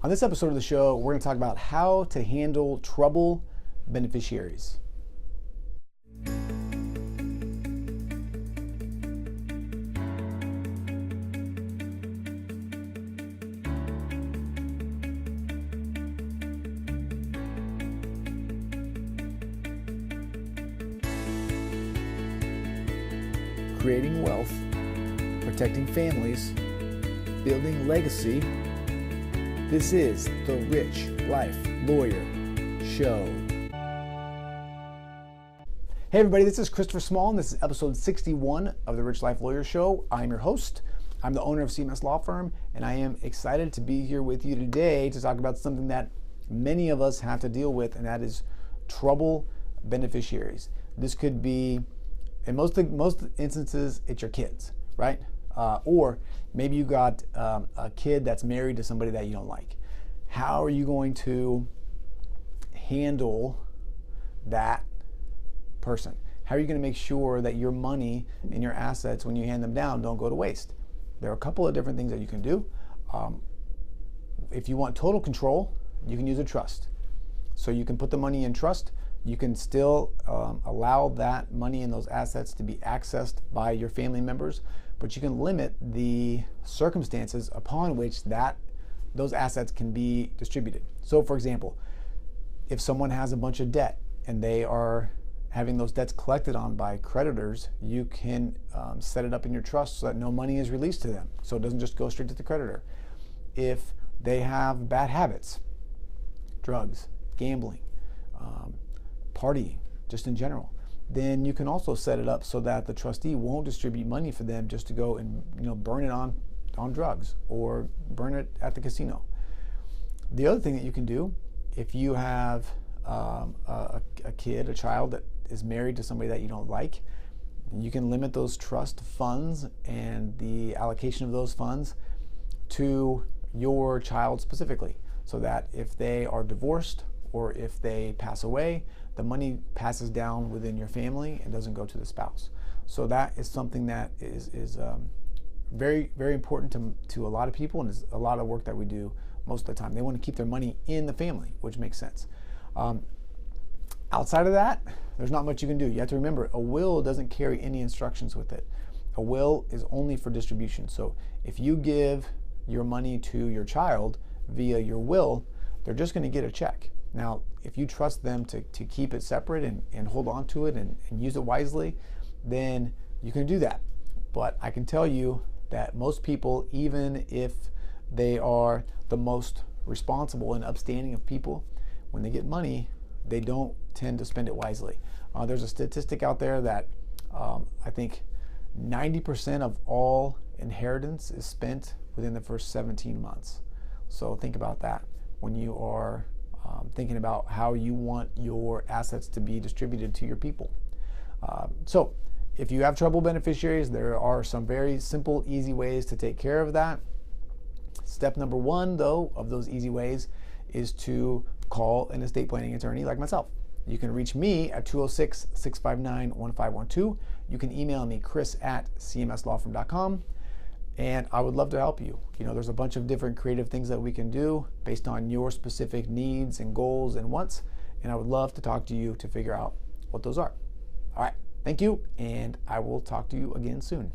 On this episode of the show, we're going to talk about how to handle trouble beneficiaries. Creating wealth, protecting families, building legacy. This is the Rich Life Lawyer Show. Hey everybody, this is Christopher Small, and this is episode 61 of the Rich Life Lawyer Show. I'm your host. I'm the owner of CMS Law Firm, and I am excited to be here with you today to talk about something that many of us have to deal with, and that is trouble beneficiaries. This could be, in most instances, it's your kids, right? Or maybe you got a kid that's married to somebody that you don't like. How are you going to handle that person? How are you going to make sure that your money and your assets, when you hand them down, don't go to waste? There are a couple of different things that you can do. If you want total control, you can use a trust. So you can put the money in trust. You can still allow that money and those assets to be accessed by your family members, but you can limit the circumstances upon which those assets can be distributed. So for example, if someone has a bunch of debt and they are having those debts collected on by creditors, you can set it up in your trust so that no money is released to them, so it doesn't just go straight to the creditor. If they have bad habits, drugs, gambling, partying, just in general, then you can also set it up so that the trustee won't distribute money for them just to go and burn it on drugs or burn it at the casino. The other thing that you can do, if you have a child that is married to somebody that you don't like, you can limit those trust funds and the allocation of those funds to your child specifically, so that if they are divorced or if they pass away, the money passes down within your family and doesn't go to the spouse. So that is something that is very, very important to a lot of people, and is a lot of work that we do most of the time. They want to keep their money in the family, which makes sense. Outside of that, there's not much you can do. You have to remember, a will doesn't carry any instructions with it. A will is only for distribution. So if you give your money to your child via your will, they're just going to get a check. Now, if you trust them to keep it separate and hold on to it and use it wisely, then you can do that. But I can tell you that most people, even if they are the most responsible and upstanding of people, when they get money, they don't tend to spend it wisely. There's a statistic out there that I think 90% of all inheritance is spent within the first 17 months. So think about that when you are thinking about how you want your assets to be distributed to your people. So if you have trouble beneficiaries, there are some very simple, easy ways to take care of that. Step number one, though, of those easy ways is to call an estate planning attorney like myself. You can reach me at 206-659-1512. You can email me, chris@cmslawfirm.com. And I would love to help you. There's a bunch of different creative things that we can do based on your specific needs and goals and wants. And I would love to talk to you to figure out what those are. All right, thank you. And I will talk to you again soon.